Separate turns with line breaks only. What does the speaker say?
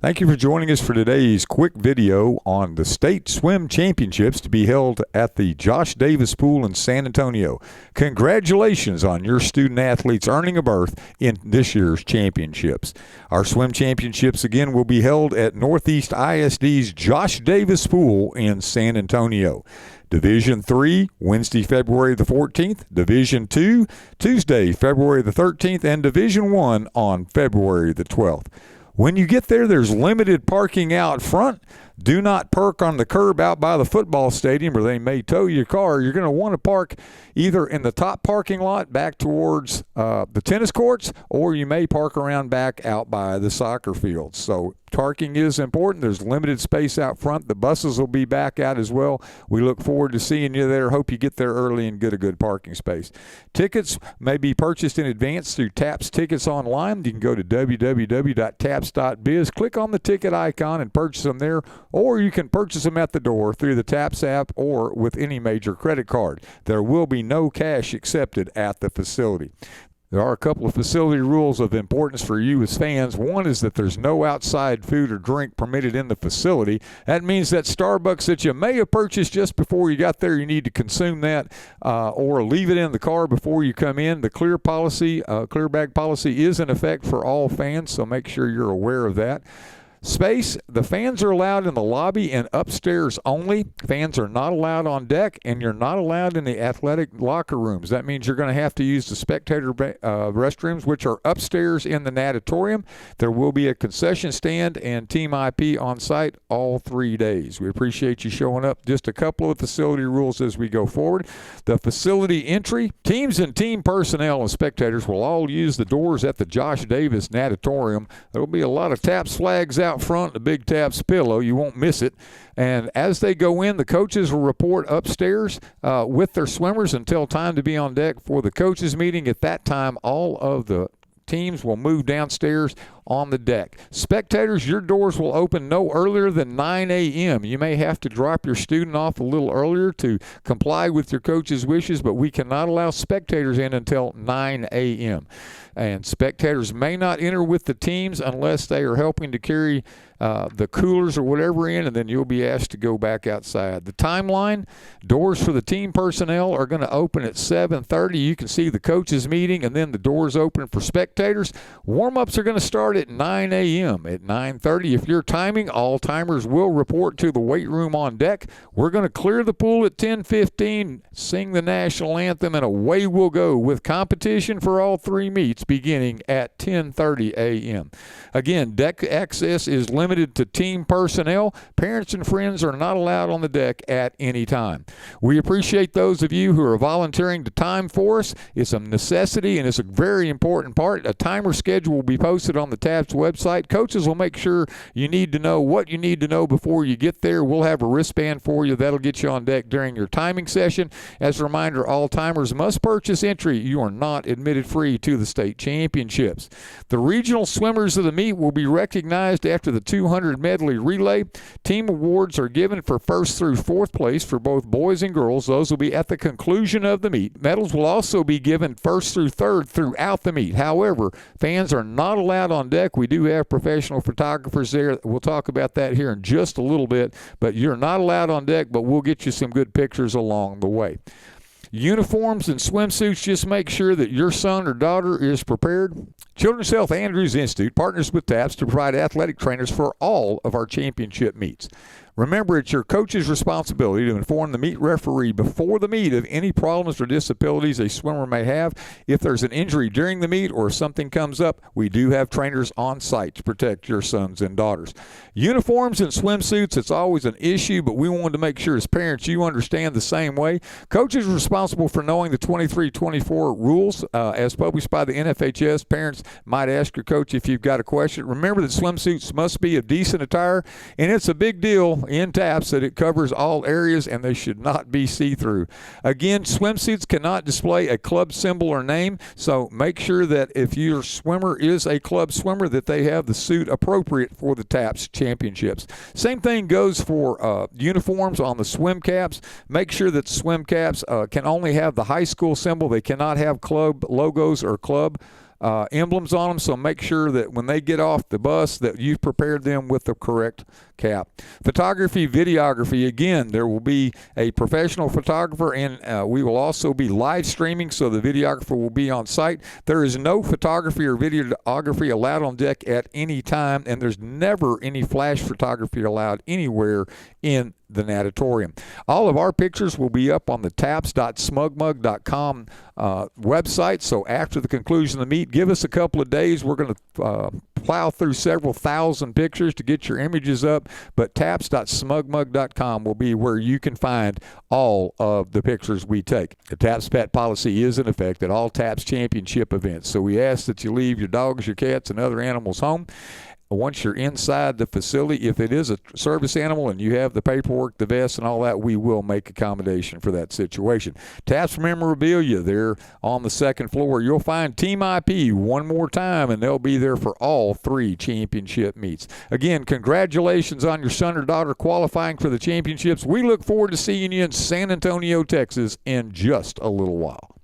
Thank you for joining us for today's quick video on the State Swim Championships to be held at the Josh Davis Pool in San Antonio. Congratulations on your student athletes earning a berth in this year's championships. Our swim championships again will be held at Northeast ISD's Josh Davis Pool in San Antonio. Division III, Wednesday, February the 14th. Division II, Tuesday, February the 13th. And Division I on February the 12th. When you get there, there's limited parking out front. Do not park on the curb out by the football stadium or they may tow your car. You're going to want to park either in the top parking lot back towards the tennis courts, or you may park around back out by the soccer fields. So parking is important. There's limited space out front. The buses will be back out as well. We look forward to seeing you there. Hope you get there early and get a good parking space. Tickets may be purchased in advance through TAPS Tickets online. You can go to www.taps.biz, click on the ticket icon and purchase them there, or you can purchase them at the door through the TAPS app or with any major credit card. There will be no cash accepted at the facility. There are a couple of facility rules of importance for you as fans. One is that there's no outside food or drink permitted in the facility. That means that Starbucks that you may have purchased just before you got there, you need to consume that or leave it in the car before you come in. The clear bag policy is in effect for all fans, so make sure you're aware of that. Space, the fans are allowed in the lobby and upstairs only. Fans are not allowed on deck, and you're not allowed in the athletic locker rooms. That means you're going to have to use the spectator restrooms, which are upstairs in the natatorium. There will be a concession stand and Team IP on site all 3 days. We appreciate you showing up. Just a couple of facility rules as we go forward. The facility entry, teams and team personnel and spectators will all use the doors at the Josh Davis natatorium. There will be a lot of TAPS flags out front, the big TAPS pillow. You won't miss it. And as they go in, the coaches will report upstairs with their swimmers until time to be on deck for the coaches meeting. At that time, all of the teams will move downstairs on the deck. Spectators, your doors will open no earlier than 9 a.m. You may have to drop your student off a little earlier to comply with your coach's wishes, but we cannot allow spectators in until 9 a.m. And spectators may not enter with the teams unless they are helping to carry the coolers or whatever in, and then you'll be asked to go back outside. The timeline, doors for the team personnel are going to open at 7:30. You can see the coaches meeting, and then the doors open for spectators. Warm-ups are going to start at 9 a.m. At 9:30, if you're timing, all timers will report to the weight room on deck. We're going to clear the pool at 10:15, sing the national anthem, and away we'll go with competition for all three meets beginning at 10:30 a.m. Again, deck access is limited to team personnel. Parents and friends are not allowed on the deck at any time. We appreciate those of you who are volunteering to time for us. It's a necessity and it's a very important part. A timer schedule will be posted on the TAPS website. Coaches will make sure you need to know what you need to know before you get there. We'll have a wristband for you. That'll get you on deck during your timing session. As a reminder, all timers must purchase entry. You are not admitted free to the state championships. The regional swimmers of the meet will be recognized after the 200 medley relay. Team awards are given for first through fourth place for both boys and girls. Those will be at the conclusion of the meet. Medals will also be given first through third throughout the meet. However, fans are not allowed on deck. We do have professional photographers there. We'll talk about that here in just a little bit, but you're not allowed on deck, but we'll get you some good pictures along the way. Uniforms and swimsuits, just make sure that your son or daughter is prepared. Children's Health Andrews Institute partners with TAPS to provide athletic trainers for all of our championship meets. Remember, it's your coach's responsibility to inform the meet referee before the meet of any problems or disabilities a swimmer may have. If there's an injury during the meet or if something comes up, we do have trainers on site to protect your sons and daughters. Uniforms and swimsuits, it's always an issue, but we wanted to make sure as parents you understand the same way. Coaches are responsible for knowing the 23-24 rules as published by the NFHS. Parents might ask your coach if you've got a question. Remember that swimsuits must be of decent attire, and it's a big deal in TAPS that it covers all areas and they should not be see-through. Again, swimsuits cannot display a club symbol or name, so make sure that if your swimmer is a club swimmer that they have the suit appropriate for the TAPS championships. Same thing goes for uniforms on the swim caps. Make sure that swim caps can only have the high school symbol. They cannot have club logos or club emblems on them, so make sure that when they get off the bus that you've prepared them with the correct cap. Photography, videography, again, there will be a professional photographer, and we will also be live streaming, so the videographer will be on site. There is no photography or videography allowed on deck at any time, and there's never any flash photography allowed anywhere in the natatorium. All of our pictures will be up on the taps.smugmug.com website, so after the conclusion of the meet, give us a couple of days. We're going to plow through several thousand pictures to get your images up, but taps.smugmug.com will be where you can find all of the pictures we take. The TAPS pet policy is in effect at all TAPS championship events, so we ask that you leave your dogs, your cats, and other animals home. Once you're inside the facility, if it is a service animal and you have the paperwork, the vest, and all that, we will make accommodation for that situation. TAPS memorabilia there on the second floor. You'll find Team IP one more time, and they'll be there for all 3 championship meets. Again, congratulations on your son or daughter qualifying for the championships. We look forward to seeing you in San Antonio, Texas in just a little while.